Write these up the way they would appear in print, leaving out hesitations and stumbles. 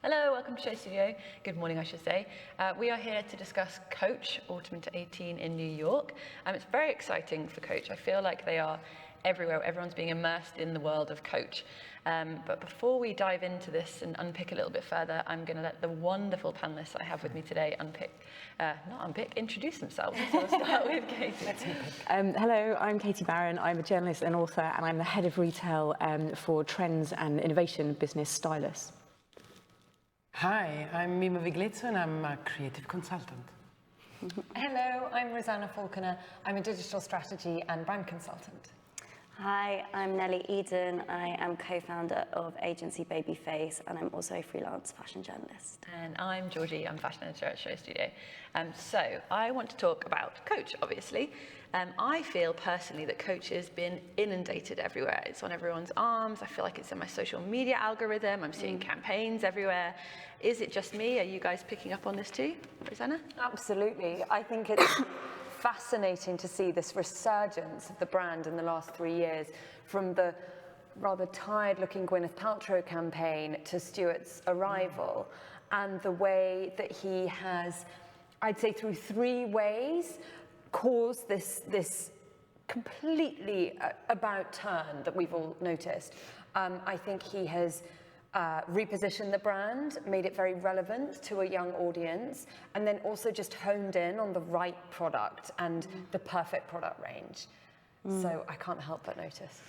Hello, welcome to SHOWstudio. Good morning, I should say. We are here to discuss Coach Autumn into 18 in New York. It's very exciting for Coach. I feel like they are everywhere. Everyone's being immersed in the world of Coach. But before we dive into this and unpick a little bit further, I'm going to let the wonderful panelists I have with me today introduce themselves. So we'll start with Katie. Hello, I'm Katie Baron. I'm a journalist and author, and I'm the head of retail for trends and innovation business Stylus. Hi, I'm Mimma Viglezio and I'm a creative consultant. Hello, I'm Rosanna Falconer. I'm a digital strategy and brand consultant. Hi, I'm Nellie Eden. I am co-founder of agency Babyface, and I'm also a freelance fashion journalist. And I'm Georgie, I'm fashion editor at SHOWstudio. So I want to talk about Coach, obviously. I feel personally that Coach has been inundated everywhere. It's on everyone's arms. I feel like it's in my social media algorithm. I'm seeing campaigns everywhere. Is it just me? Are you guys picking up on this too, Rosanna? Absolutely. I think it's fascinating to see this resurgence of the brand in the last 3 years, from the rather tired-looking Gwyneth Paltrow campaign to Stuart's arrival, and the way that he has, I'd say through 3 ways, caused this completely about turn that we've all noticed. I think he has repositioned the brand, made it very relevant to a young audience, and then also just honed in on the right product and the perfect product range. So I can't help but notice.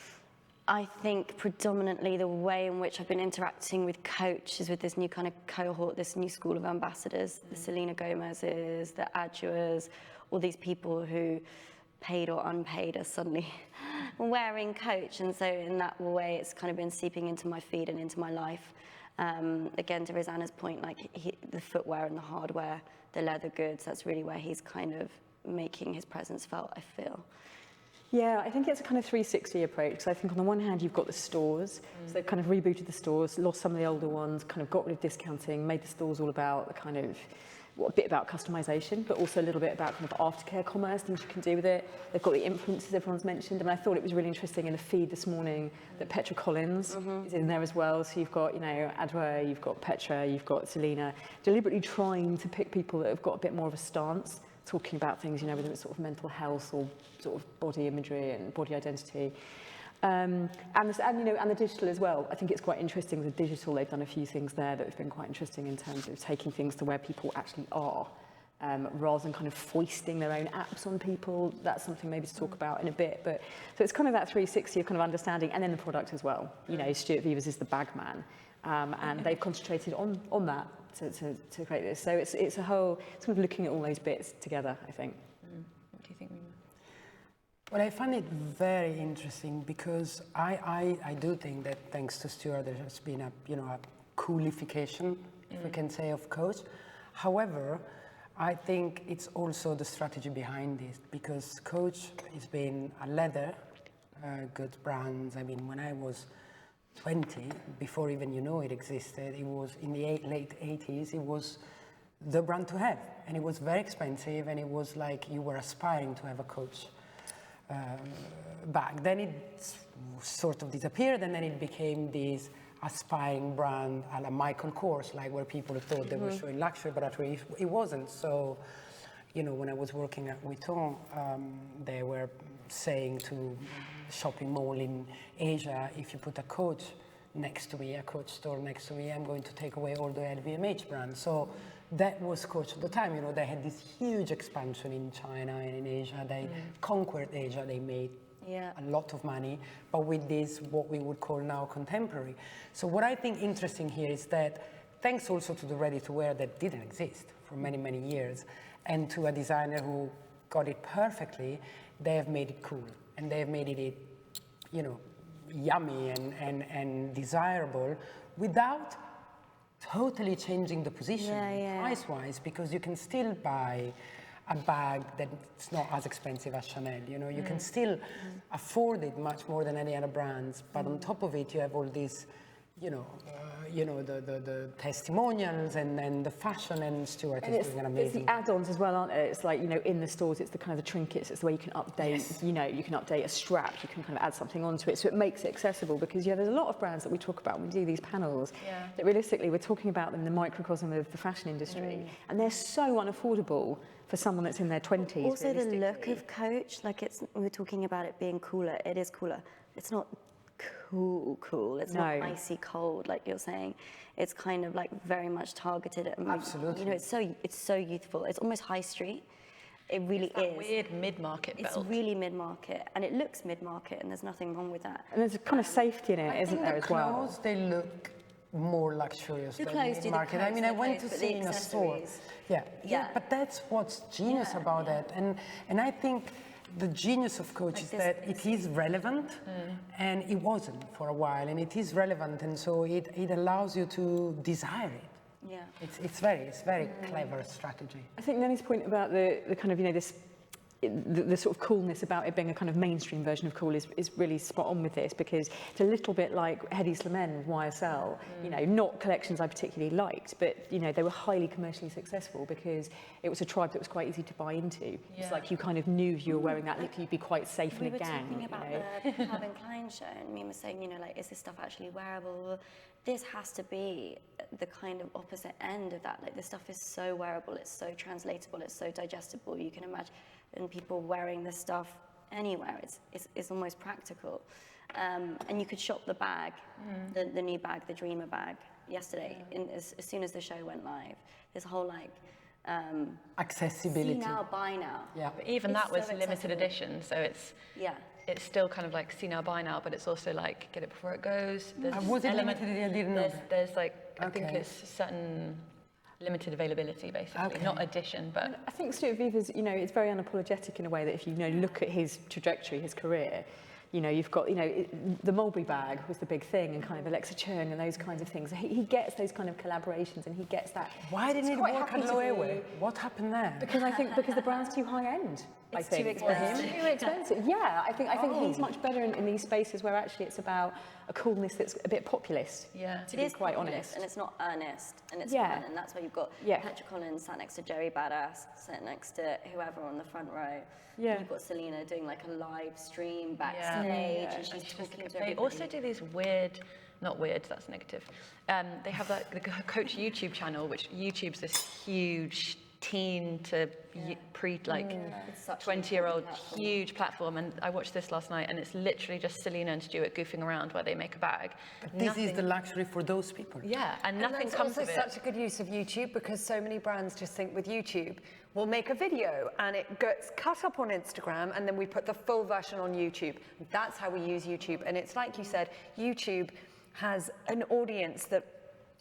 I think predominantly the way in which I've been interacting with Coach is with this new kind of cohort, this new school of ambassadors, the Selena Gomez's, the Adjuas, all these people who, paid or unpaid, are suddenly wearing Coach, and so in that way it's kind of been seeping into my feed and into my life. Again, to Rosanna's point, like the footwear and the hardware, the leather goods, that's really where he's kind of making his presence felt, I feel. Yeah, I think it's a kind of 360 approach. So I think on the one hand, you've got the stores. So they've kind of rebooted the stores, lost some of the older ones, kind of got rid of discounting, made the stores all about the kind of, well, a bit about customization, but also a little bit about kind of aftercare commerce, things you can do with it. They've got the influencers everyone's mentioned. I mean, I thought it was really interesting in the feed this morning that Petra Collins is in there as well. So you've got, Adwa, you've got Petra, you've got Selena, deliberately trying to pick people that have got a bit more of a stance, talking about things, whether it's sort of mental health or sort of body imagery and body identity. And the digital as well. I think it's quite interesting, the digital, they've done a few things there that have been quite interesting in terms of taking things to where people actually are, rather than kind of foisting their own apps on people. That's something maybe to talk about in a bit. But so it's kind of that 360 of kind of understanding, and then the product as well. Stuart Vevers is the bag man, and they've concentrated on that to create this. So it's a whole sort of looking at all those bits together, I think. What do you think, Mimma? Well, I find it very interesting because I do think that thanks to Stuart there has been a coolification, if we can say, of Coach. However, I think it's also the strategy behind this, because Coach has been a leather goods brand. I mean, when I was 20, before even it existed, it was in the late 80s, it was the brand to have, and it was very expensive, and it was like you were aspiring to have a Coach bag. Then it sort of disappeared, and then it became this aspiring brand a la Michael Kors, like where people thought they were showing luxury, but actually it wasn't. So, when I was working at Vuitton, they were saying to shopping mall in Asia, if you put a Coach next to me, a Coach store next to me, I'm going to take away all the LVMH brands. So that was Coach at the time. They had this huge expansion in China and in Asia. They conquered Asia. They made a lot of money, but with this, what we would call now contemporary. So what I think interesting here is that thanks also to the ready-to-wear that didn't exist for many, many years, and to a designer who got it perfectly, they have made it cool, and they have made it, yummy and desirable without totally changing the position price-wise, because you can still buy a bag that's not as expensive as Chanel. You can still afford it much more than any other brands, but on top of it, you have all these, the testimonials and then the fashion, and Stuart is doing an It's amazing. the add-ons as well, aren't it? It's like, in the stores, it's the kind of the trinkets, it's the way you can update, you can update a strap, you can kind of add something onto it, so it makes it accessible, because, there's a lot of brands that we talk about when we do these panels, that realistically, we're talking about them in the microcosm of the fashion industry, and they're so unaffordable for someone that's in their 20s. Also the look of Coach, like we were talking about it being cooler, it is cooler. It's not cool, it's not icy cold like you're saying. It's kind of like very much targeted at Absolutely. it's so youthful. It's almost high street. It really is. Weird mid-market belt. It's really mid-market, and it looks mid-market, and there's nothing wrong with that. And there's a kind of safety in it, isn't there, as well? The clothes, they look more luxurious The than clothes do the market. I clothes, mean, the I went clothes, to but see the in a store. accessories. Yeah, but that's what's genius about it. And I think the genius of Coach is that it is relevant, and it wasn't for a while, and it is relevant, and so it allows you to desire it. Yeah. It's very clever strategy. I think Nellie's point about the kind of, the sort of coolness about it being a kind of mainstream version of cool is really spot on with this, because it's a little bit like Hedi Slimane with YSL, not collections I particularly liked, but they were highly commercially successful because it was a tribe that was quite easy to buy into. It's like you kind of knew if you were wearing that look, you'd be quite safe in a gang. We were talking about the Calvin Klein show, and Mimma was saying, is this stuff actually wearable? Well, this has to be the kind of opposite end of that. Like, this stuff is so wearable, it's so translatable, it's so digestible. You can imagine people wearing this stuff anywhere. It's almost practical. And you could shop the bag, the new bag, the Dreamer bag, yesterday, as soon as the show went live. This whole accessibility. See now, buy now. Yeah. But even that was so limited accessible. edition, so it's still kind of like see now, buy now, but it's also like get it before it goes. Was it limited edition? I didn't know. There's like, I think it's certain limited availability, basically, not edition, but... I think Stuart Viva's, it's very unapologetic in a way that if you look at his trajectory, his career, you've got, the Mulberry bag was the big thing, and kind of Alexa Chung and those kinds of things. He gets those kind of collaborations, and he gets that. Why didn't it work at Loewe? What happened there? Because I think because the brand's too high end. It's I think. too expensive. Too expensive. Yeah, I think he's much better in these spaces where actually it's about a coolness that's a bit populist. Yeah. To be quite honest. And it's not earnest, and it's fun, and that's why you've got Petra Collins sat next to Joey Badass, sat next to whoever on the front row. Yeah. You've got Selena doing like a live stream backstage, and she's talking to everybody. They also do these weird, not weird, that's negative. They have the Coach YouTube channel, which YouTube's this huge teen to pre 20-year-old huge platform, and I watched this last night, and it's literally just Selena and Stuart goofing around where they make a bag. But this is the luxury for those people. Yeah, and nothing comes of it. It's also such a good use of YouTube, because so many brands just think with YouTube, we'll make a video and it gets cut up on Instagram, and then we put the full version on YouTube. That's how we use YouTube. And it's like you said, YouTube has an audience that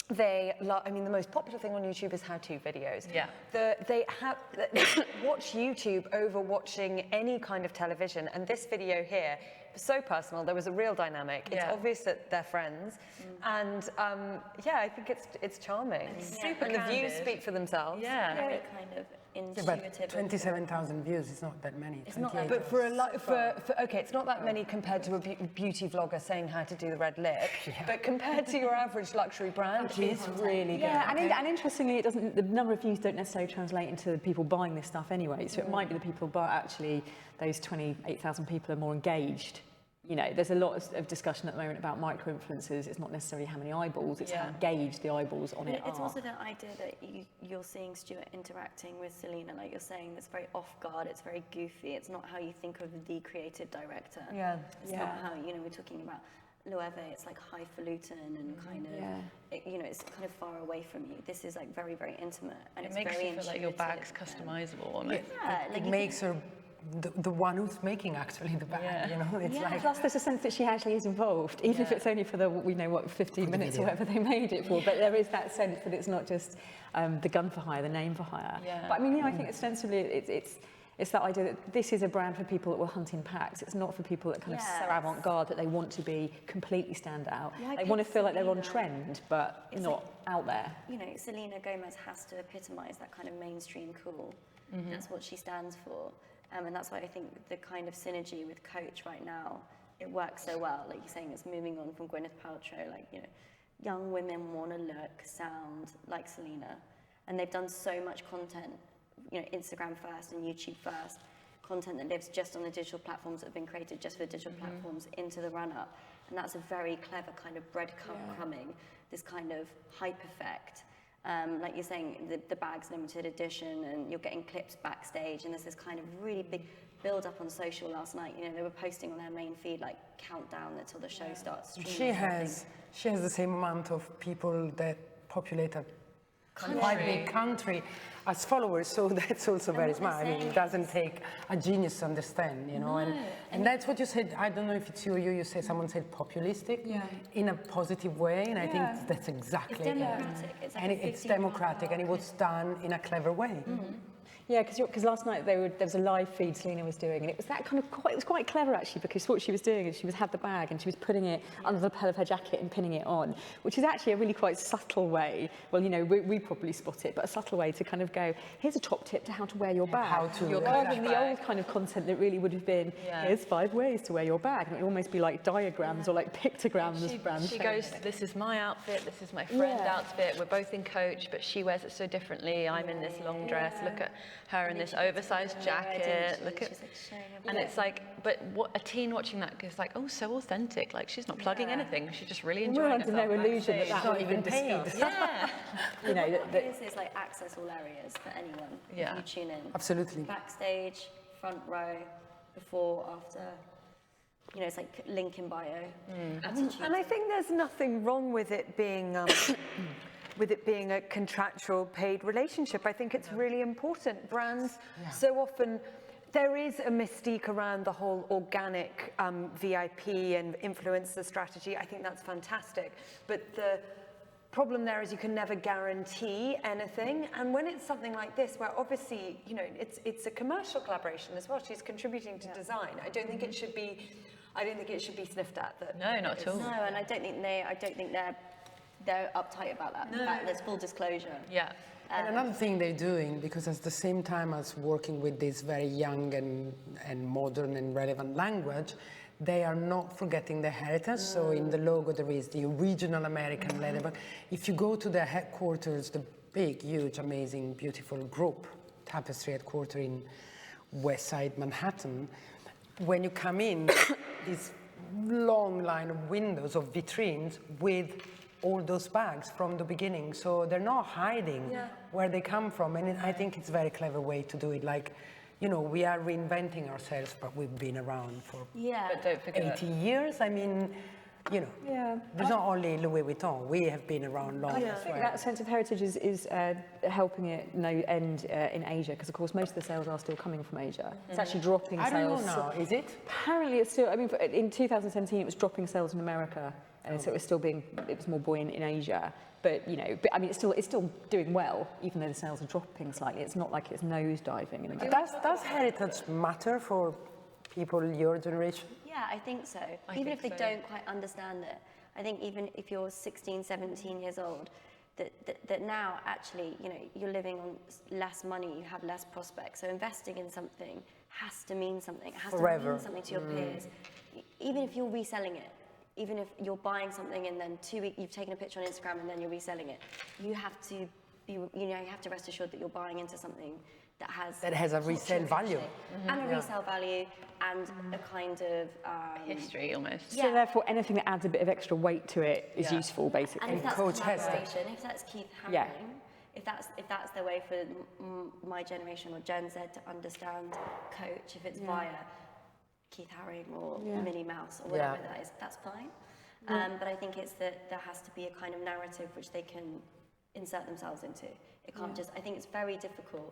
they love. I mean, the most popular thing on YouTube is how-to videos. Yeah. They watch YouTube over watching any kind of television. And this video here was so personal. There was a real dynamic. It's obvious that they're friends. And I think it's charming. It's super and the candid. views speak for themselves. Yeah. Very kind of intuitive. But 27,000 views is not that many. It's not that, But okay, it's not that many compared to a beauty vlogger saying how to do the red lip. But compared to your average luxury brand, it's really good. Yeah, and interestingly, it doesn't. The number of views don't necessarily translate into people buying this stuff anyway. So it might be the people, but actually, those 28,000 people are more engaged. There's a lot of discussion at the moment about micro-influencers. It's not necessarily how many eyeballs, it's how engaged the eyeballs on it are. It's also the idea that you're seeing Stuart interacting with Selena, like you're saying, that's very off-guard, it's very goofy, it's not how you think of the creative director. Yeah. It's not how, we're talking about Loewe, it's like highfalutin and kind of, it's kind of far away from you. This is like very, very intimate, and it's very intuitive. It makes you feel like your bag's customizable on it. Yeah, It makes her the one who's making actually the bag, it's like... Plus there's a sense that she actually is involved, even if it's only for 15 minutes or whatever they made it for, but there is that sense that it's not just the gun for hire, the name for hire. Yeah. But I mean, I think ostensibly it's that idea that this is a brand for people that will hunt in packs. It's not for people that kind of so avant-garde that they want to be completely stand out. Yeah, they want to feel like they're on trend, but it's not out there. Selena Gomez has to epitomise that kind of mainstream cool. That's what she stands for. And that's why I think the kind of synergy with Coach right now, it works so well. Like you're saying, it's moving on from Gwyneth Paltrow, young women want to look, sound like Selena. And they've done so much content, Instagram first and YouTube first, content that lives just on the digital platforms that have been created just for digital platforms into the run-up. And that's a very clever kind of breadcrumbing, this kind of hype effect. Like you're saying, the bag's limited edition and you're getting clips backstage, and there's this kind of really big build up on social last night. They were posting on their main feed like countdown until the show starts. She has the same amount of people that populate a quite big country as followers, so that's also very smart. I mean, it doesn't take a genius to understand, and that's what you said. I don't know if it's you or you said, someone said populistic in a positive way, and I think that's exactly it's democratic. it. And it's democratic, and it was done in a clever way. Yeah, because last night there was a live feed Selena was doing, and it was that kind of it was quite clever actually, because what she was doing is she had the bag and she was putting it under the lapel of her jacket and pinning it on, which is actually a really quite subtle way. Well, we probably spot it, but a subtle way to kind of go, here's a top tip to how to wear your bag. Rather than the old kind of content that really would have been, here's 5 ways to wear your bag, and it would almost be like diagrams or like pictograms. She goes, this is my outfit, this is my friend's outfit, we're both in Coach, but she wears it so differently. I'm in this long dress, look at her in this oversized jacket, look at, and it's like, but what a teen watching that goes like, oh, so authentic, like she's not plugging anything, she's just really enjoying it. We're under no illusion that that's not even paid. This is like access all areas for anyone. Yeah. If you tune in. Absolutely. Backstage, front row, before, after. It's like link in bio. And I think there's nothing wrong with it being a contractual paid relationship. I think it's really important. Brands so often, there is a mystique around the whole organic VIP and influencer strategy. I think that's fantastic. But the problem there is you can never guarantee anything. And when it's something like this, where obviously, it's a commercial collaboration as well. She's contributing to design. I don't think it should be sniffed at. No, not at all. No, and I don't think they're uptight about that. In fact, there's full disclosure. Yeah. And another thing they're doing, because at the same time as working with this very young and modern and relevant language, they are not forgetting their heritage. So in the logo there is the original American leather. But if you go to their headquarters, the big, huge, amazing, beautiful group, Tapestry headquarters in West Side Manhattan, when you come in, this long line of windows, of vitrines with all those bags from the beginning. So they're not hiding where they come from. And I think it's a very clever way to do it. Like, we are reinventing ourselves, but we've been around for But don't forget 80 years. I mean, there's not only Louis Vuitton. We have been around long as well. That sense of heritage is helping it end in Asia, because of course most of the sales are still coming from Asia. It's actually dropping I sales. don't know now, is it? Apparently it's still, in 2017 it was dropping sales in America, and so it was more buoyant in Asia. But it's still doing well, even though the sales are dropping slightly. It's not like it's nosediving. Does heritage matter for people your generation? Yeah, I think so. Even if they don't quite understand it. I think even if you're 16, 17 years old, that now actually, you're living on less money, you have less prospects. So investing in something has to mean something. It has to mean something to your peers. Even if you're reselling it, even if you're buying something and then 2 weeks, you've taken a picture on Instagram and then you're reselling it, you have to be, you have to rest assured that you're buying into something that has a resale value. And a resale value and a kind of history almost. So therefore anything that adds a bit of extra weight to it is useful, basically. And if that's Coach has collaboration, if that's Keith Haring, if that's the way for my generation or Gen Z to understand Coach, if it's via Keith Haring or Minnie Mouse or whatever that is, that's fine. But I think it's that there has to be a kind of narrative which they can insert themselves into. It can't just, I think it's very difficult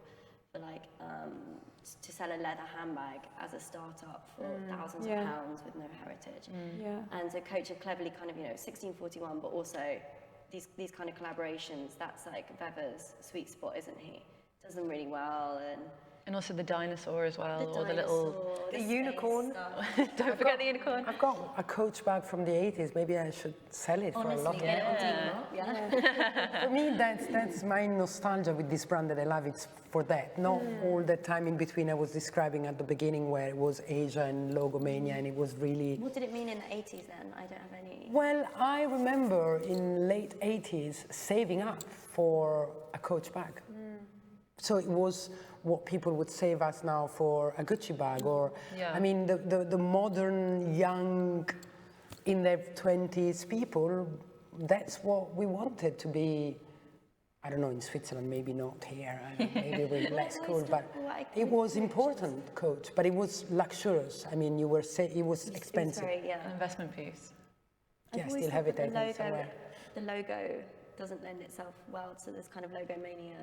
for to sell a leather handbag as a startup for thousands of pounds with no heritage. And so Coach are cleverly kind of, 1641, but also these kind of collaborations, that's like Veva's sweet spot, isn't he? Does them really well, And also the dinosaur as well, The or the little... The unicorn. Don't forget the unicorn. I've got a Coach bag from the 80s. Maybe I should sell it for a lot. Honestly, get it on Tmall. Yeah. For me, that's my nostalgia with this brand that I love. It's for that. Not all the time in between I was describing at the beginning where it was Asia and Logomania and it was really... What did it mean in the 80s then? I don't have any. Well, I remember in late 80s saving up for a Coach bag. So it was what people would save us now for a Gucci bag, or I mean the modern young in their 20s people, that's what we wanted to be. I don't know, in Switzerland, maybe not here, maybe we're less cool, but it was important, Coach, but it was luxurious. I mean, it was expensive. An investment piece. Yeah, I still have it I think, somewhere. The logo doesn't lend itself well to this kind of logo mania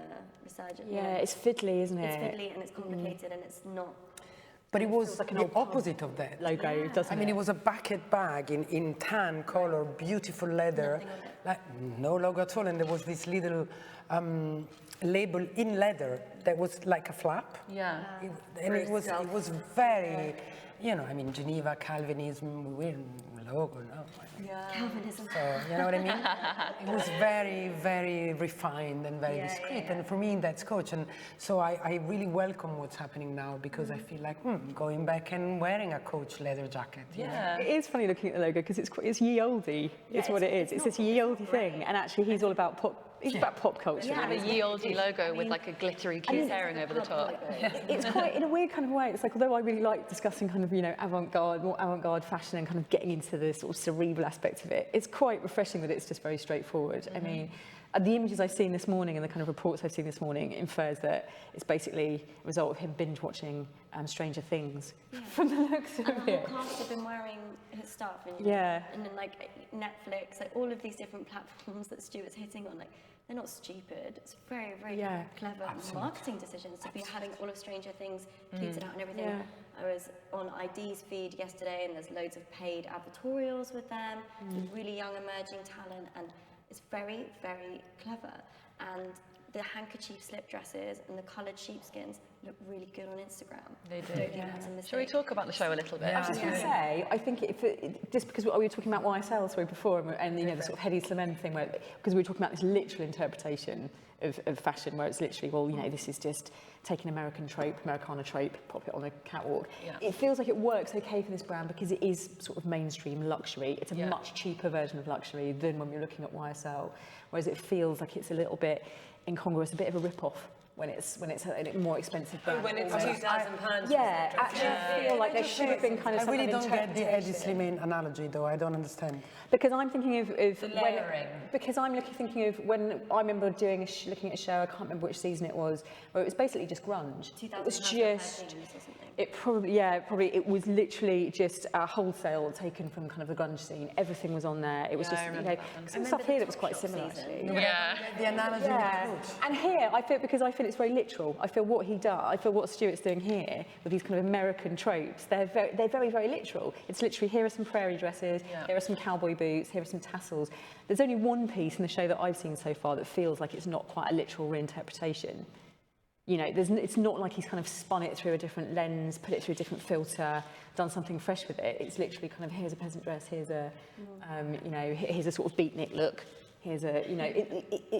resurgence. Yeah, it's fiddly, isn't it? It's fiddly and it's complicated and it's not. But it was like the opposite of that. Logo, doesn't it? I mean, it was a bucket bag in tan color, beautiful leather, like no logo at all. And there was this little label in leather that was like a flap. Yeah. And it was very, you know, I mean, Geneva, Calvinism, we're logo, no. Calvinism. So, you know what I mean? It was very, very refined and very discreet. And for me, that's Coach. And so I really welcome what's happening now because I feel like going back and wearing a Coach leather jacket. Yeah. It is funny looking at the logo because it's ye olde. It's what it is. It's this ye olde thing, and actually he's all about pop. He's about pop culture. Kind of a ye olde logo with like a glittery cute herring over the top. It's quite, in a weird kind of way, it's like, although I really like discussing kind of, you know, more avant-garde fashion and kind of getting into the sort of cerebral aspect of it, it's quite refreshing that it's just very straightforward. I mean, the images I've seen this morning and the kind of reports I've seen this morning infers that it's basically a result of him binge watching Stranger Things from the looks of And the it. whole cast have been wearing his stuff. And, Yeah. And then like Netflix, like all of these different platforms that Stuart's hitting on, like they're not stupid. It's very, very clever marketing decisions to be having all of Stranger Things tweeted out and everything. Yeah. I was on ID's feed yesterday and there's loads of paid advertorials with them, with really young emerging talent, and it's very, very clever. And the handkerchief slip dresses and the coloured sheepskins look really good on Instagram. They do. I don't think that's a mistake. Shall we talk about the show a little bit? I was just going to say, I think just because we were talking about YSL before, and you know the sort of Hedi Slimane thing, because we were talking about this literal interpretation of fashion, where it's literally, well, you know, this is just taking Americana trope, pop it on a catwalk. Yeah. It feels like it works okay for this brand because it is sort of mainstream luxury. It's a much cheaper version of luxury than when we're looking at YSL, whereas it feels like it's a little bit incongruous, a bit of a rip-off when it's a more expensive brand. When it's £2,000. Yeah, actually I feel like there should have been kind of I some really kind of don't get the Hedi interpretation. Slimane analogy, though. I don't understand. Because I'm thinking of The layering. because I'm thinking of when I remember doing looking at a show, I can't remember which season it was, where it was basically just grunge. It was 2013 just, or something. it was literally just a wholesale taken from kind of the grunge scene. Everything was on there. It was just, you know, some stuff here that was quite similar actually. Yeah. The analogy Yeah, with Coach. and here I feel, because I feel it's very literal. I feel what he does. I feel what Stuart's doing here with these kind of American tropes. They're very, very literal. It's literally, here are some prairie dresses. Here are some cowboy boots. Here are some tassels. There's only one piece in the show that I've seen so far that feels like it's not quite a literal reinterpretation. You know, it's not like he's kind of spun it through a different lens, put it through a different filter, done something fresh with it. It's literally kind of, here's a peasant dress. Here's a, you know, here's a sort of beatnik look. Here's a, you know,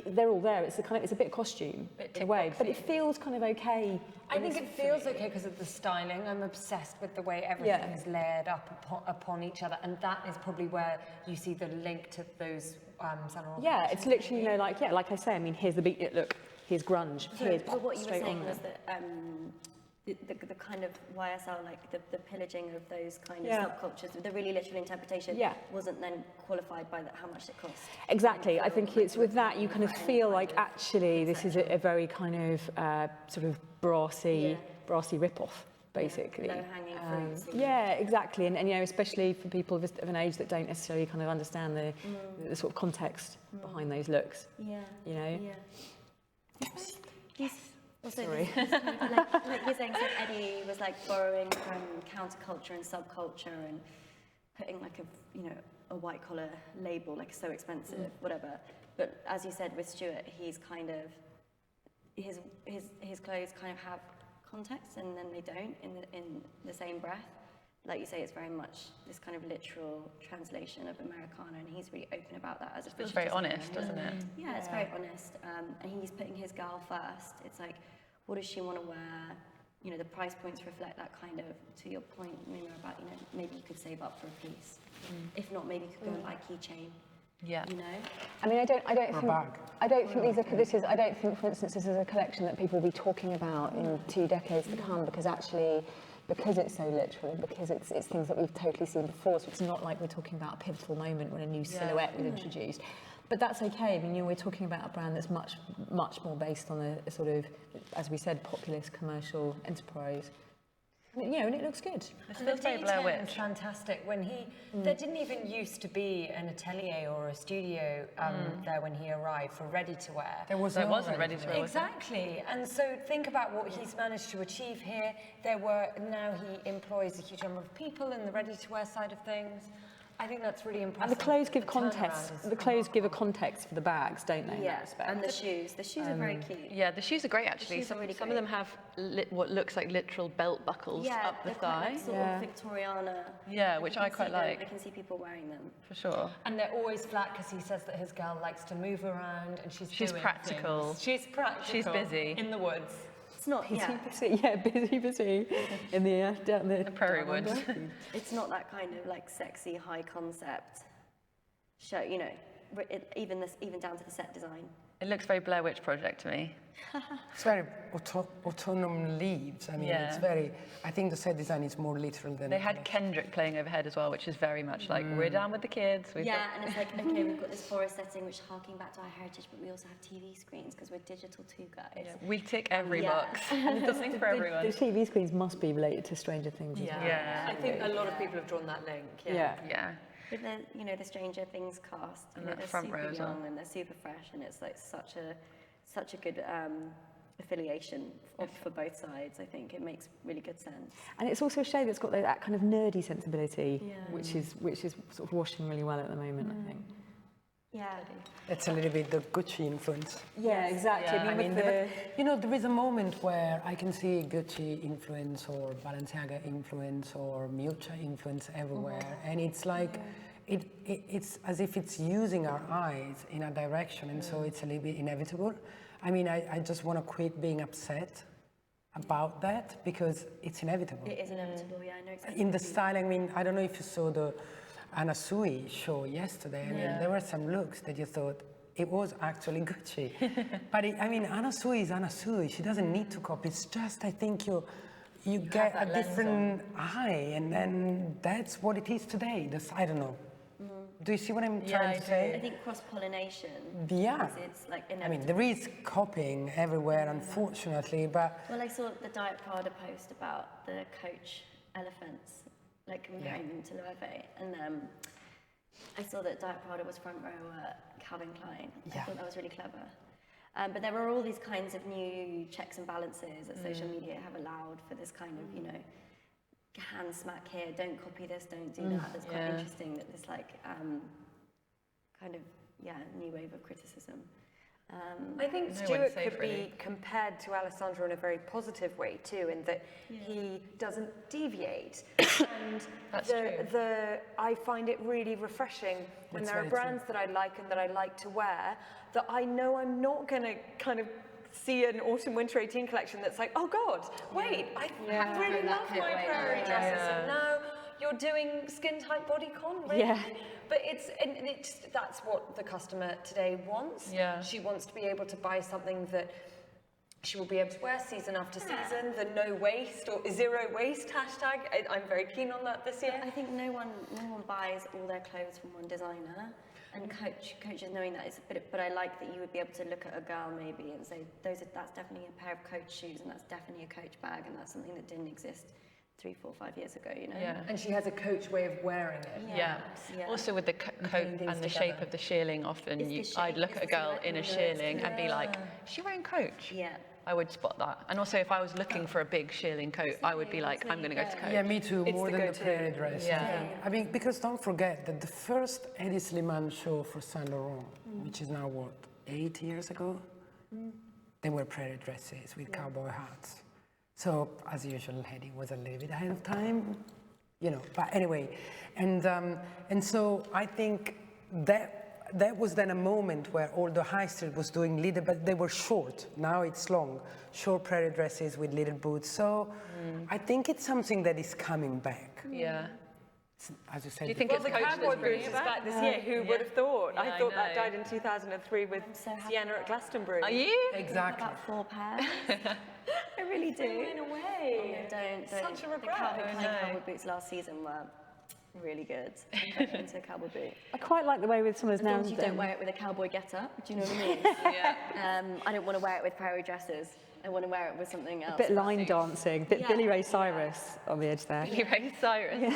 they're all there. It's a bit of costume in a way, but it feels kind of okay. I think it feels okay because of the styling. I'm obsessed with the way everything is layered up upon each other, and that is probably where you see the link to those Saint Laurent. Yeah, it's literally, you know, like I say, I mean, here's the beatnik look, here's grunge, here's But what you were straight saying on was there. that the kind of YSL, like the pillaging of those kind of subcultures, the really literal interpretation wasn't then qualified by how much it cost. Exactly. I think it's with that you kind of feel like actually this is a very kind of sort of brassy rip-off, basically. Low-hanging fruits. Yeah, exactly. And you know, especially for people of an age that don't necessarily kind of understand the sort of context behind those looks. Yeah. You know? Yeah. Also, Sorry. this kind of, like you're saying, so Eddie was like borrowing from counterculture and subculture and putting like a white collar label, like so expensive, whatever. But as you said with Stuart, he's kind of his clothes kind of have context, and then they don't in the same breath. Like you say, it's very much this kind of literal translation of Americana, and he's really open about that as a It's very honest, doesn't it? Yeah, it's very honest, and he's putting his girl first. It's like, what does she want to wear? You know, the price points reflect that kind of, to your point, Mimma, about, you know, maybe you could save up for a piece. If not, maybe you could go and buy a keychain. Yeah. You know? I mean, I don't think, for instance, this is a collection that people will be talking about in 2 decades to come, because actually, because it's so literal, because it's things that we've totally seen before, so it's not like we're talking about a pivotal moment when a new silhouette was introduced. But that's okay. I mean, you know, we're talking about a brand that's much more based on a sort of, as we said, populist commercial enterprise. You know, and it looks good. And the detail is fantastic. When there didn't even used to be an atelier or a studio there when he arrived for ready-to-wear. There wasn't ready-to-wear. Exactly. And so think about what he's managed to achieve here. Now he employs a huge number of people in the ready-to-wear side of things. I think that's really impressive. And the clothes give context. The clothes give a context for the bags, don't they? Yeah, and the shoes. The shoes are very cute. Yeah, the shoes are great actually. Some of them have what looks like literal belt buckles up the thigh. Like sort of Victoriana. Yeah, which I quite like. I can see people wearing them. For sure. And they're always flat because he says that his girl likes to move around and she's doing practical. things. She's practical. She's busy. In the woods. It's not, busy in the down the prairie woods. It's not that kind of like sexy high concept show, you know, even down to the set design. It looks very Blair Witch Project to me. It's very autonomous leaves. I mean, it's very, I think the set design is more literal than... They had Kendrick playing overhead as well, which is very much like, we're down with the kids. And it's like, okay, we've got this forest setting which harking back to our heritage, but we also have TV screens because we're digital too, guys. Yeah. We tick every box. Something for everyone. The TV screens must be related to Stranger Things as well. Yeah. I think a lot of people have drawn that link. Yeah. With the, you know, the Stranger Things cast, And you know, that they're front super row as well. young and they're super fresh, and it's like such a good affiliation for both sides. I think it makes really good sense. And it's also a show that's got that kind of nerdy sensibility, which is sort of washing really well at the moment, I think. Yeah. It's a little bit the Gucci influence. Yeah, exactly. Yeah. I mean, you know, there is a moment where I can see Gucci influence or Balenciaga influence or Miuccia influence everywhere, and it's like it's as if it's using our eyes in a direction, and so it's a little bit inevitable. I mean, I just want to quit being upset about that because it's inevitable. It is inevitable, yeah, I know exactly. In the style, I mean, I don't know if you saw the Anna Sui show yesterday. I mean, there were some looks that you thought it was actually Gucci. But I mean, Anna Sui is Anna Sui. She doesn't need to copy. It's just, I think you get a different eye, and then that's what it is today. I don't know. Do you see what I'm trying to say? I think cross-pollination. Yeah. It's like inevitable. I mean, there is copying everywhere, unfortunately, but... Well, I saw the Diet Prada post about the Coach elephants, like comparing them to Loewe, and I saw that Diet Prada was front row at Calvin Klein. I thought that was really clever. But there are all these kinds of new checks and balances that social media have allowed for this kind of, you know, hand smack here, don't copy this, don't do that. That's quite interesting that this like kind of new wave of criticism. I think Stuart could be compared to Alessandro in a very positive way too, in that he doesn't deviate. And I find it really refreshing when there are brands that I like and that I like to wear, that I know I'm not going to kind of see an autumn/winter 18 collection that's like, oh God, wait, I really love my prairie dresses, and now you're doing skin tight bodycon, really? Yeah. But that's what the customer today wants. Yeah. She wants to be able to buy something that she will be able to wear season after season, the no waste or zero waste hashtag. I'm very keen on that this year. I think no one buys all their clothes from one designer. And coaches knowing that is, but I like that you would be able to look at a girl maybe and say, that's definitely a pair of Coach shoes, and that's definitely a Coach bag, and that's something that didn't exist 3, 4, 5 years ago, you know? Yeah. And she has a Coach way of wearing it. Yeah. Also with the coat and the shape of the shearling, often I'd look at a girl in a shearling and be like, is she wearing Coach? Yeah. I would spot that. And also if I was looking for a big shearling coat, I would be like, I'm going to go to Coach. Yeah, me too, more than the prairie dress. Yeah. I mean, because don't forget that the first Eddie Slimane show for Saint Laurent, which is now, 8 years ago? They were prairie dresses with cowboy hats. So, as usual, Hedy was a little bit ahead of time, you know, but anyway. And so I think that was then a moment where all the high street was doing little, but they were short. Now it's long, short prairie dresses with little boots. So I think it's something that is coming back. Yeah. As you said, Do you think Well, it's the Coach cowboy that's bringing boots it is back this year. Who would have thought? I thought that died in 2003 with Sienna at Glastonbury. Are you? exactly. About 4 pairs. I really do. In a way. Oh, don't. Such a The regret. cowboy boots last season were really good. I'm very into a cowboy boot. I quite like the way with some of As those long now. as you don't wear it with a cowboy get-up, do you know what I mean? Yeah. I don't want to wear it with prairie dresses. I want to wear it with something else. A bit line dancing, a bit Yeah. Billy Ray Cyrus on the edge there. Billy Ray Cyrus.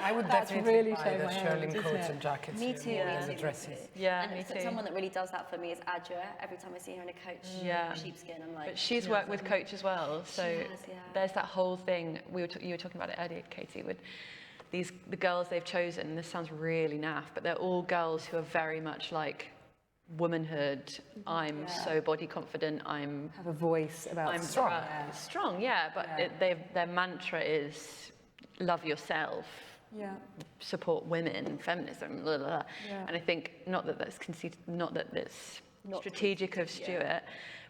I would That's definitely really buy showing the my age, shearling isn't coats it? and jackets. Me too, and me the too, dresses. me too. Yeah, And me too. someone that really does that for me is Adjua. Every time I see her in a Coach sheepskin, I'm like... But she's worked with Coach as well, so She has, yeah. there's that whole thing. You were talking about it earlier, Katie, with the girls they've chosen. This sounds really naff, but they're all girls who are very much like womanhood. I'm so body confident. I'm Have a voice about strong. Strong, yeah. But their mantra is love yourself. Yeah. Support women, feminism, blah, blah, blah. And I think not that that's strategic of Stuart,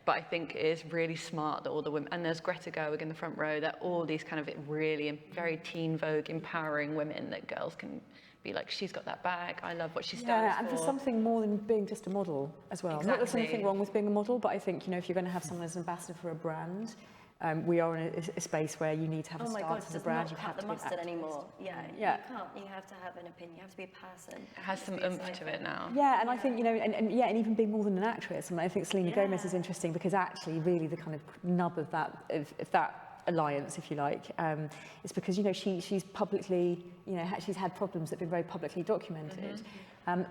but I think it is really smart that all the women, and there's Greta Gerwig in the front row, that all these kind of really very teen Vogue empowering women that girls can be like, she's got that bag, I love what she stands Yeah, and for something more than being just a model as well. Not that there's Exactly. anything wrong with being a model, but I think, you know, if you're going to have someone as an ambassador for a brand, we are in a space where you need to have a Oh my stance God, as a does brand. not You cut have the to be an mustard activist. anymore. Yeah, Yeah. you can't. You have to have an opinion. You have to be a person. It has some oomph to it now. Yeah, and I think, you know, and even being more than an actress. And I think Selena Gomez is interesting because actually really the kind of nub of that alliance, if you like, is because, you know, she's publicly, you know, she's had problems that have been very publicly documented.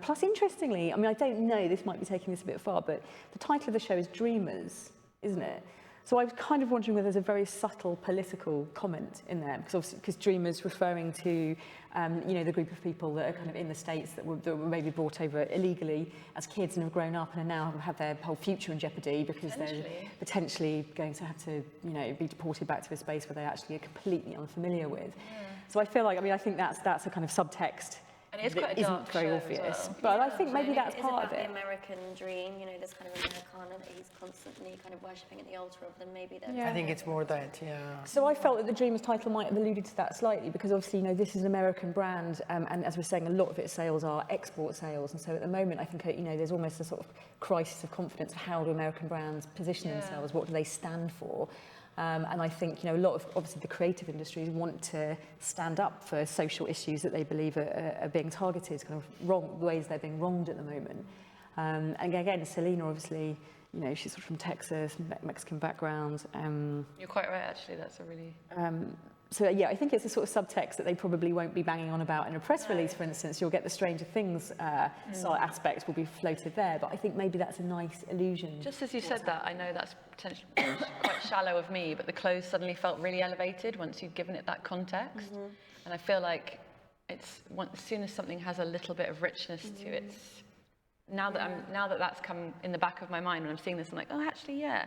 Plus, interestingly, I mean, I don't know, this might be taking this a bit far, but the title of the show is Dreamers, isn't it? So I was kind of wondering whether there's a very subtle political comment in there, because Dreamers referring to, you know, the group of people that are kind of in the States that were maybe brought over illegally as kids and have grown up and are now have their whole future in jeopardy because they're potentially going to have to, you know, be deported back to a space where they actually are completely unfamiliar with. So I feel like, I mean, I think that's a kind of subtext. And it's that quite a isn't dark very show as obvious, well. but I think maybe that's It's part of about it. the American dream, you know, this kind of Americana that he's constantly kind of worshipping at the altar of, then maybe there's... I think it's more that, yeah. So I felt that the Dreamers title might have alluded to that slightly because obviously, you know, this is an American brand and as we're saying, a lot of its sales are export sales. And so at the moment, I think, you know, there's almost a sort of crisis of confidence of how do American brands position themselves, what do they stand for? And I think, you know, a lot of, obviously, the creative industries want to stand up for social issues that they believe are being targeted, kind of wrong, ways they're being wronged at the moment. And again, Selena, obviously, you know, she's sort of from Texas, Mexican background. You're quite right, actually. That's a really... So yeah, I think it's a sort of subtext that they probably won't be banging on about in a press release, for instance. You'll get the Stranger Things aspect will be floated there, but I think maybe that's a nice illusion. Just as you said that, I know that's potentially quite shallow of me, but the clothes suddenly felt really elevated once you've given it that context. And I feel like as soon as something has a little bit of richness to it, now that that's come in the back of my mind when I'm seeing this, I'm like, oh, actually, yeah.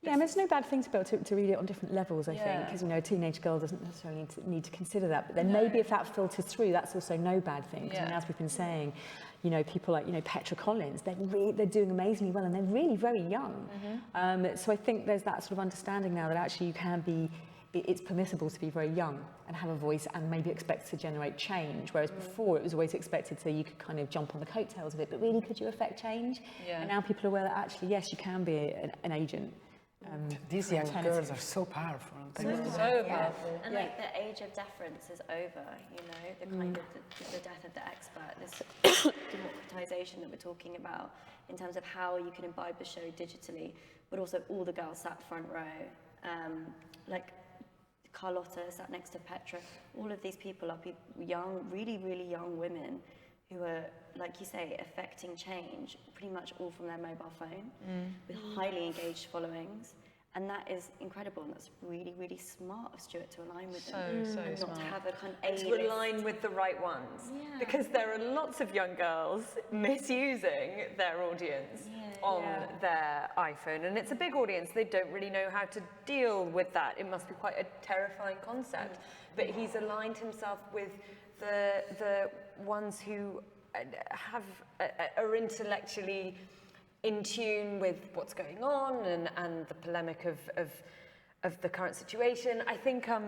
Yeah, and it's no bad thing to be able to read it on different levels, I think, because, you know, a teenage girl doesn't necessarily need to consider that. But then maybe if that filters through, that's also no bad thing. Because, I mean, as we've been saying, you know, people like, you know, Petra Collins, they're doing amazingly well and they're really very young. So I think there's that sort of understanding now that actually you can be, it's permissible to be very young and have a voice and maybe expect to generate change, whereas before it was always expected so you could kind of jump on the coattails of it, but really could you affect change? And now people are aware that actually, yes, you can be an agent. These young girls are so powerful. So powerful. And like the age of deference is over, you know, the kind of the death of the expert, this democratization that we're talking about in terms of how you can imbibe the show digitally, but also all the girls sat front row, like Carlotta sat next to Petra. All of these people are young, really, really young women who are, like you say, affecting change pretty much all from their mobile phone with highly engaged followings. And that is incredible, and that's really, really smart of Stuart to align with them. And not to have a kind of and to align with the right ones. Yeah. Because there are lots of young girls misusing their audience on their iPhone. And it's a big audience. They don't really know how to deal with that. It must be quite a terrifying concept. But he's aligned himself with the ones who are intellectually in tune with what's going on and the polemic of the current situation. I think, I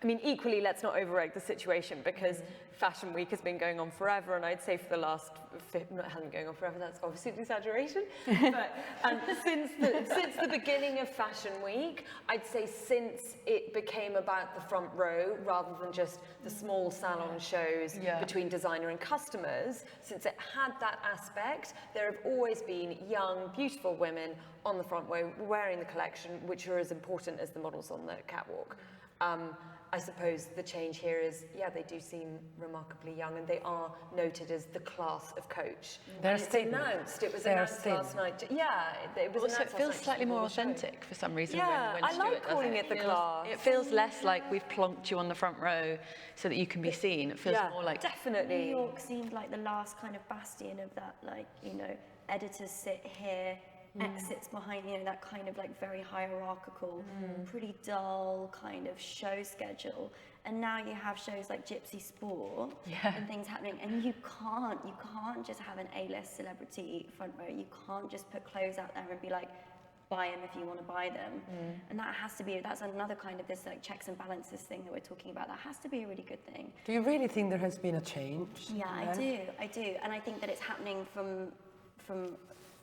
mean, equally, let's not overrate the situation, because Fashion Week has been going on forever, and I'd say for the last, it hasn't been going on forever, that's obviously an exaggeration, but since the beginning of Fashion Week, I'd say since it became about the front row rather than just the small salon shows between designer and customers, since it had that aspect, there have always been young, beautiful women on the front row wearing the collection, which are as important as the models on the catwalk. I suppose the change here is, they do seem remarkably young, and they are noted as the class of Coach. They're announced. It was announced last night. Yeah, it was also, announced it feels last night slightly more authentic for some reason when I Stuart like does calling it the class. It feels less like we've plonked you on the front row so that you can be seen. It feels more like... Definitely. New York seemed like the last kind of bastion of that, like, you know, editors sit here, exits behind, you know, that kind of like very hierarchical, pretty dull kind of show schedule. And now you have shows like Gypsy Sport and things happening, and you can't just have an A-list celebrity front row. You can't just put clothes out there and be like, buy them if you want to buy them. And that has to be, that's another kind of this like checks and balances thing that we're talking about. That has to be a really good thing. Do you really think there has been a change? Yeah, I do. And I think that it's happening from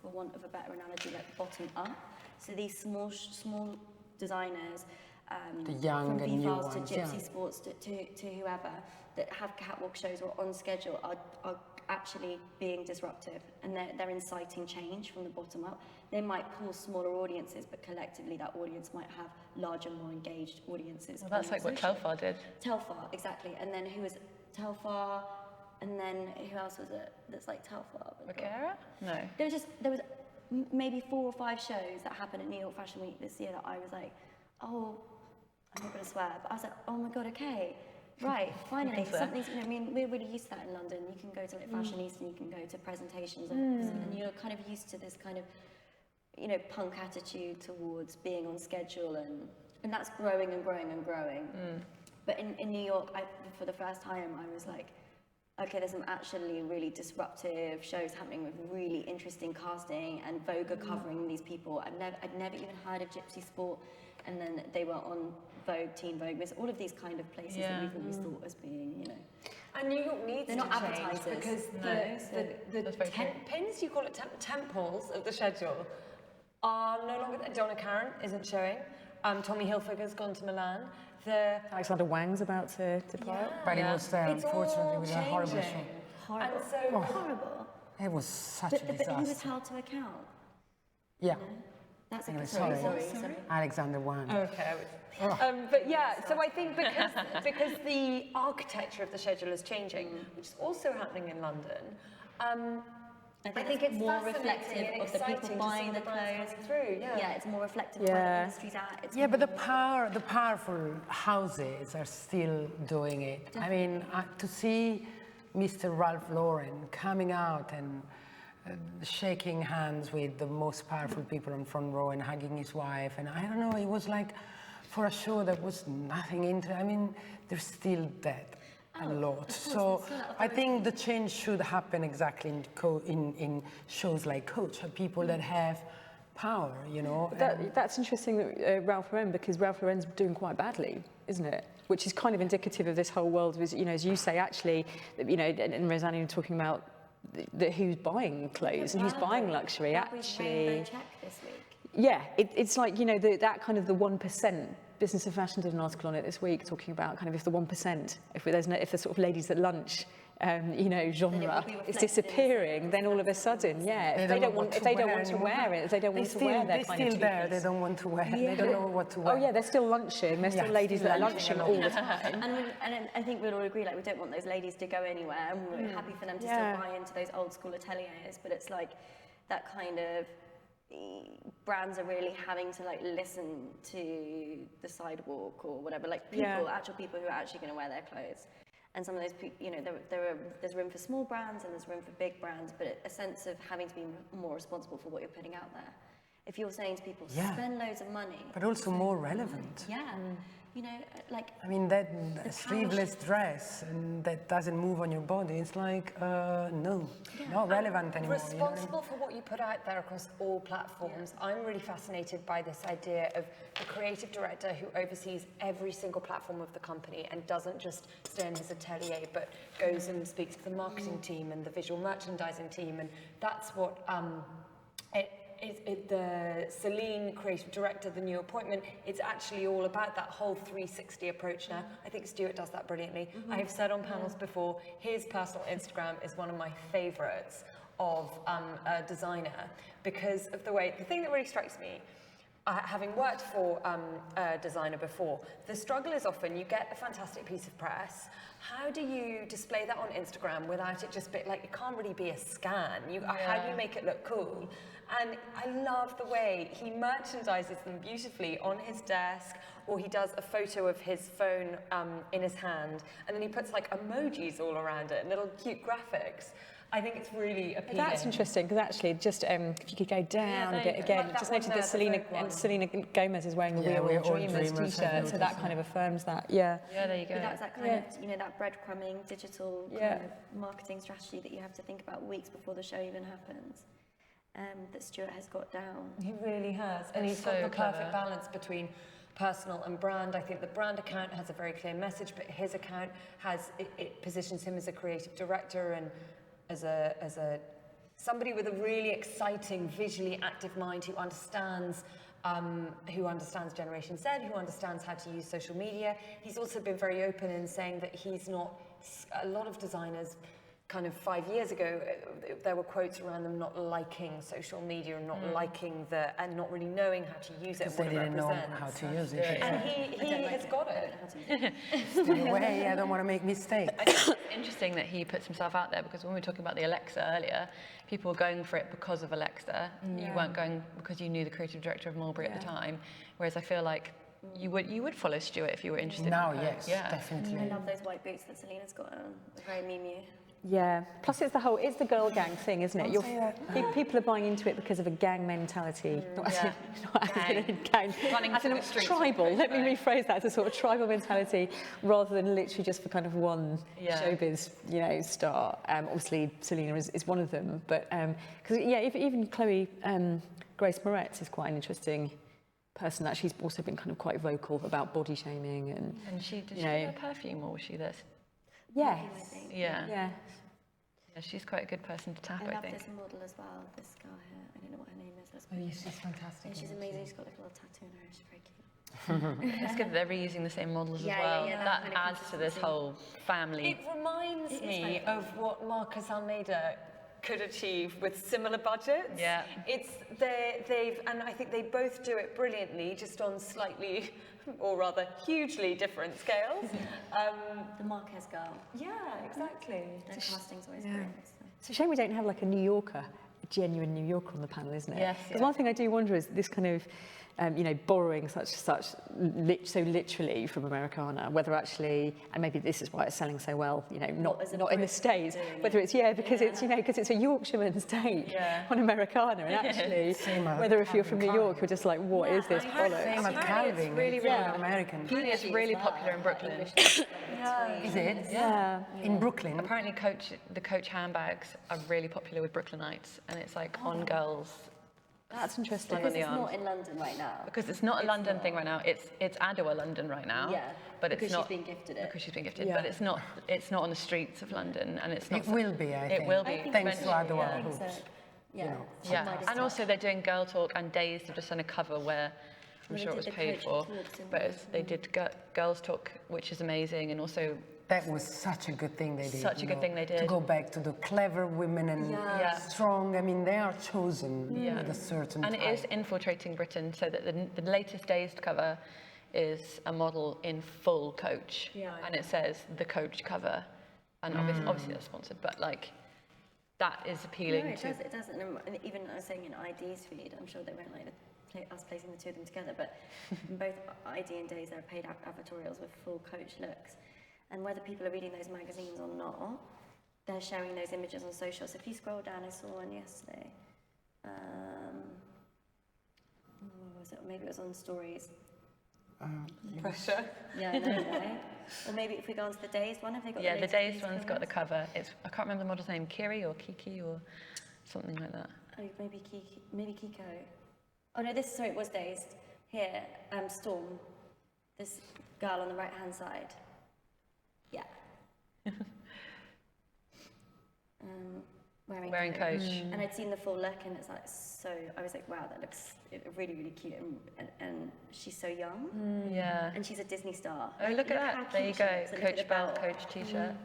for want of a better analogy, like bottom up. So these small designers, the young from and new V-Files to ones, Gypsy Sports to whoever, that have catwalk shows or on schedule are actually being disruptive, and they're inciting change from the bottom up. They might pull smaller audiences, but collectively that audience might have larger, more engaged audiences. Well, that's like what Telfar did. Telfar, exactly. And then who was Telfar? And then who else was it that's like Telfar? Vaquera? No. There was maybe 4 or 5 shows that happened at New York Fashion Week this year that I was like, oh, I'm not going to swear, but I was like, oh my God, okay, right, finally, something's, you know, I mean, we're really used to that in London. You can go to like Fashionista and you can go to presentations and you're kind of used to this kind of, you know, punk attitude towards being on schedule, and that's growing and growing and growing. But in New York, for the first time, I was like, okay, there's some actually really disruptive shows happening with really interesting casting, and Vogue are covering these people. I'd never even heard of Gypsy Sport, and then they were on Vogue, Teen Vogue, all of these kind of places that we've always thought as being, you know. And New York needs They're to not change advertisers. because the tent pins, you call it tent poles of the schedule, are no longer there. Donna Karan isn't showing. Tommy Hilfiger's gone to Milan. Alexander Wang's about to depart. But it was there, It's unfortunately, all with a horrible changing. show. And so Horrible. It was such a But he was disaster. held to account. Yeah. That's Anyway, a sorry. Alexander Wang. Okay. But yeah, so I think because the architecture of the schedule is changing, which is also happening in London, I think it's more reflective and of the people exciting to buying see the brands clothes. coming through. Yeah, it's more reflective of where the industry's at. It's Yeah, but the more- powerful houses are still doing it. I mean, to see Mr. Ralph Lauren coming out and shaking hands with the most powerful people on front row and hugging his wife, and I don't know, it was like for a show that was nothing into. I mean, they're still dead. A lot. So I think the change should happen exactly in shows like Coach, people that have power, you know. That's interesting that Ralph Lauren, because Ralph Lauren's doing quite badly, isn't it? Which is kind of indicative of this whole world, you know, as you say, actually, you know, and Rosanna, you're talking about who's buying clothes and who's buying luxury, actually. Check this week. Yeah, it's like, you know, that kind of the 1%. Business of Fashion did an article on it this week talking about kind of if the 1%, if the sort of ladies at lunch, you know, genre is disappearing, then all of a sudden, if they don't want to wear it, if they don't want to wear their kind of They're still there, they don't want to wear it, they don't know what to wear. Oh yeah, they're still lunching, they're still ladies that are lunching all the time. And I think we'd all agree, like, we don't want those ladies to go anywhere, and we're happy for them to still buy into those old school ateliers, but it's like that kind of brands are really having to like listen to the sidewalk or whatever, like people, actual people who are actually going to wear their clothes. And some of those people, you know, there's room for small brands and there's room for big brands, but a sense of having to be more responsible for what you're putting out there. If you're saying to people, spend loads of money. But also more relevant. Yeah. You know, like... I mean, that sleeveless dress and that doesn't move on your body, it's like, no, not relevant anymore. Responsible for what you put out there across all platforms. I'm really fascinated by this idea of the creative director who oversees every single platform of the company and doesn't just stay in his atelier, but goes and speaks to the marketing team and the visual merchandising team. And that's what the Celine creative director, the new appointment, it's actually all about that whole 360 approach now. I think Stuart does that brilliantly. I have said on panels before, his personal Instagram is one of my favorites of a designer because of the thing that really strikes me, having worked for a designer before, the struggle is often you get a fantastic piece of press. How do you display that on Instagram without it just like, it can't really be a scan. How do you make it look cool? And I love the way he merchandises them beautifully on his desk, or he does a photo of his phone in his hand, and then he puts like emojis all around it and little cute graphics. I think it's really appealing. That's interesting, because actually, just if you could go down a bit again, just noted that Selena Gomez is wearing a We Are All Dreamers t-shirt, so that kind of affirms that. Yeah, there you go. But that's that kind of, you know, that breadcrumbing digital kind of marketing strategy that you have to think about weeks before the show even happens. That Stuart has got down. He really has, and he's got the perfect balance between personal and brand. I think the brand account has a very clear message, but his account has it positions him as a creative director and as a somebody with a really exciting, visually active mind who understands Generation Z, who understands how to use social media. He's also been very open in saying that he's not. A lot of designers, kind of 5 years ago, there were quotes around them not liking social media and not liking and not really knowing how to use it. Because they didn't know how to use it. And he has got it. I don't want to make mistakes. I think it's interesting that he puts himself out there, because when we were talking about the Alexa earlier, people were going for it because of Alexa. You weren't going because you knew the creative director of Mulberry at the time. Whereas I feel like you would follow Stuart if you were interested. Now, yes, definitely. I love those white boots that Selena's got on. They're very Mimma. Yeah. Plus, it's the girl gang thing, isn't it? People are buying into it because of a gang mentality, not as in gang, as in a tribal. Let me rephrase that as a sort of tribal mentality, rather than literally just for kind of one showbiz, star. Obviously, Selena is one of them, but because even Chloe Grace Moretz is quite an interesting person. That she's also been kind of quite vocal about body shaming and she did she wear perfume, or was she this? Yes. Yeah, she's quite a good person to tap, I think. I love this model as well, this girl here. I don't know what her name is. Oh, yes, she's fantastic. Yeah, she's amazing. She's got like a little tattoo in her. She's very cute. It's good that they're reusing the same models as well. That adds to this whole family. It reminds me of what Marcus Almeida could achieve with similar budgets. Yeah. And I think they both do it brilliantly, just on slightly, or rather hugely different scales. The Marquez girl. Yeah, exactly. Their casting's always great. It's a shame we don't have like a New Yorker, a genuine New Yorker on the panel, isn't it? Yes. Because one thing I do wonder is this kind of, borrowing so literally from Americana, whether actually, and maybe this is why it's selling so well, not in the States, whether it's because it's a Yorkshireman's take on Americana, and actually, whether if you're from New York, you're just like, what is this bollocks? Same at Calvin. It's really American. Apparently it's really popular in Brooklyn. Is it? Yeah. In Brooklyn. Apparently the Coach handbags are really popular with Brooklynites, and it's like on girls. That's interesting. Because it's not in London right now. Because it's not a London thing right now. It's Adwa London right now. Yeah. But it's not she's been gifted it. because she's been gifted. But it's not on the streets of London, and it's not. It will be. I think. It will be. Thanks to Adwa. Yeah. And also they're doing Girl Talk and Days. They've just done a cover where I'm sure it was paid for, but they did Girls Talk, which is amazing, and also. That was such a good thing they did. Such a good thing they did. To go back to the clever women and strong. I mean, they are chosen with a certain And type. it is infiltrating Britain, so that the latest Days cover is a model in full Coach. And it says the Coach cover. And obviously that's sponsored, but like, that is appealing No, to. it does. And even I was saying in ID's feed, I'm sure they won't like us placing the two of them together, but in both ID and Days, there are paid advertorials with full coach looks. And whether people are reading those magazines or not, they're sharing those images on social. So if you scroll down, I saw one yesterday. What was it? Maybe it was on stories. Pressure. Yeah, I know, right? Or maybe if we go on to the Days one, have they got Yeah, the Days one's got the cover. I can't remember the model's name, Kiri or Kiki or something like that. Oh, maybe Kiko. Oh no, it was Days. Here, Storm. This girl on the right-hand side. Yeah. Wearing Coach. And I'd seen the full look, and it's like I was like, wow, that looks really, really cute, and she's so young. Yeah. And she's a Disney star. Oh, look at that. There you go. Coach belt, Coach t-shirt.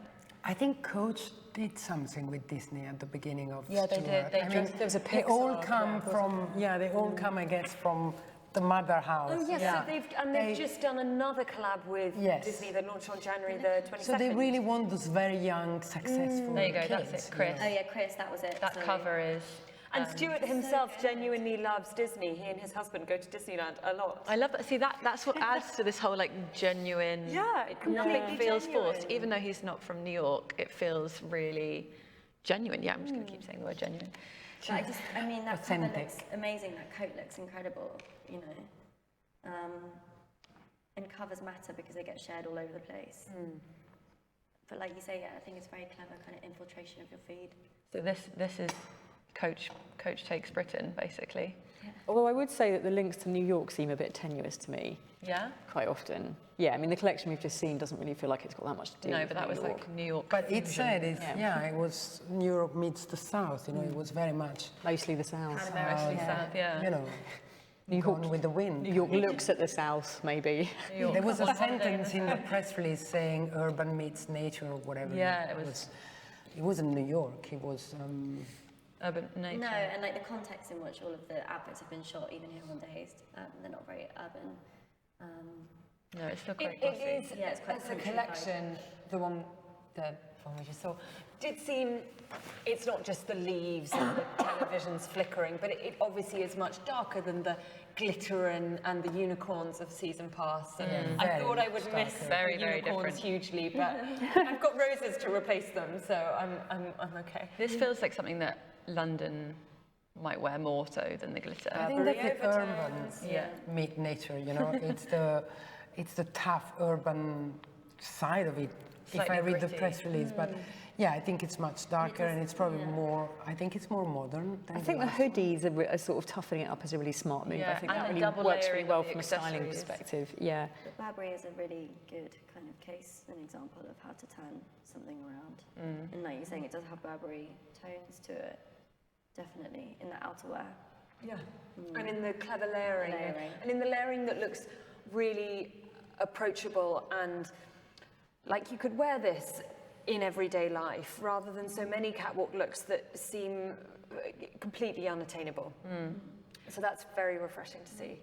I think Coach did something with Disney at the beginning of Yeah, they Stuart. did. I mean, there was a they all Pixar come club, from, they all come, I guess, from the mother house. Oh yes, Yeah. so they've just done another collab with Yes. Disney that launched on January the 22nd. So they really want those very young, successful There you go, kids, that's it, Chris. Oh yeah, Chris, that was it. That sorry. cover is... And Stuart himself genuinely loves Disney. He and his husband go to Disneyland a lot. I love that. See, that's what adds to this whole like genuine... Yeah, Nothing completely feels genuine. forced. Even though he's not from New York, it feels really genuine. Yeah, I'm just going to keep saying the word genuine. But I mean, that cover Authentic. looks amazing. That coat looks incredible. You know, and covers matter because they get shared all over the place. But like you say, yeah, I think it's very clever kind of infiltration of your feed. So this is Coach Takes Britain, basically. Although I would say that the links to New York seem a bit tenuous to me, Yeah? quite often. Yeah, I mean, the collection we've just seen doesn't really feel like it's got that much to do No, with but that New was York. like New York. But it fusion. said, it was Europe meets the South, it was very much, Mostly the South. Mostly South, yeah. New York, gone with the wind. New York looks at the South, maybe. New York. There was a sentence in the press release saying urban meets nature or whatever. Yeah, it was. It wasn't New York, it was... Urban nature. No, and like the context in which all of the adverts have been shot, even here on Days, they're not very urban. No, it's still quite It glossy. is, Yeah, it's quite as a country collection, the one we just saw, did seem, it's not just the leaves and the television's flickering, but it obviously is much darker than the glitter and the unicorns of season pass. And I thought I would miss Very, the very unicorns different. hugely, but I've got roses to replace them, so I'm okay. This feels like something that London might wear more so than the glitter. I think that the urban Yeah. meet nature, it's the tough urban side of it. If I Slightly read the gritty. press release, but yeah, I think it's much darker and it's probably more. I think it's more modern. Than I think the hoodies are sort of toughening it up as a really smart move. Yeah, I think and that the really double works really layering well of the from a styling accessories. perspective. Yeah. But Burberry is a really good kind of case, an example of how to turn something around. And like you're saying, it does have Burberry tones to it, definitely, in the outerwear. Yeah, and in the clever layering, Layering. and in the layering that looks really approachable and like you could wear this in everyday life rather than so many catwalk looks that seem completely unattainable. So that's very refreshing to see.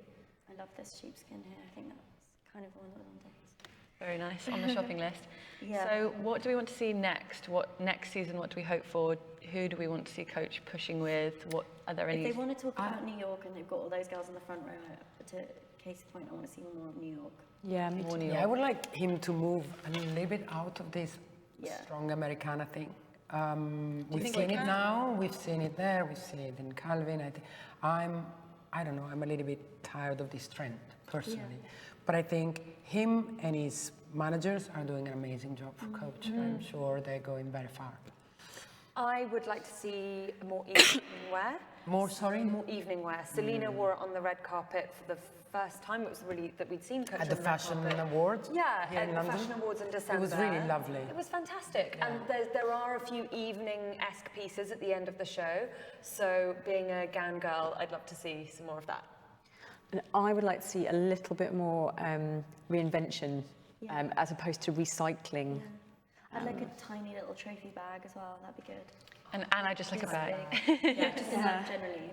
I love this sheepskin here. I think that's kind of one that was on Days. Very nice, on the shopping list. Yeah. So what do we want to see next? What next season, what do we hope for? Who do we want to see Coach pushing with? What are there any... If they want to talk about New York and they've got all those girls in the front row, to case point, I want to see more of New York. Yeah, me too. Yeah, I would like him to move a little bit out of this Yeah. strong Americana thing. We've seen it now, we've seen it there, we've seen it in Calvin. I don't know, I'm a little bit tired of this trend, personally. But I think him and his managers are doing an amazing job for Coach. I'm sure they're going very far. I would like to see more evening wear. More, sorry? More evening wear. Selena wore it on the red carpet for the first time. It was really that we'd seen Coach At the on red Fashion carpet. Awards? Yeah, here at in the London? Fashion Awards in December. It was really lovely. It was fantastic. And there are a few evening-esque pieces at the end of the show. So being a gown girl, I'd love to see some more of that. And I would like to see a little bit more reinvention as opposed to recycling. I'd like a tiny little trophy bag as well. That'd be good. And I just like a bag. Just generally.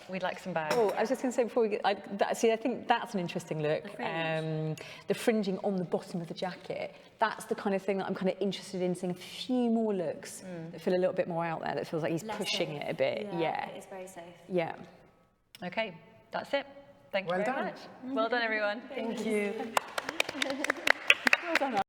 We'd like some bags. Oh, I was just going to say before we get, I think that's an interesting look. The fringing on the bottom of the jacket, that's the kind of thing that I'm kind of interested in seeing a few more looks that feel a little bit more out there, that feels like he's pushing it a bit. Yeah. It is very safe. Yeah. Okay, that's it. Thank you Well very done. much. Well done, everyone. Thank you. Well done.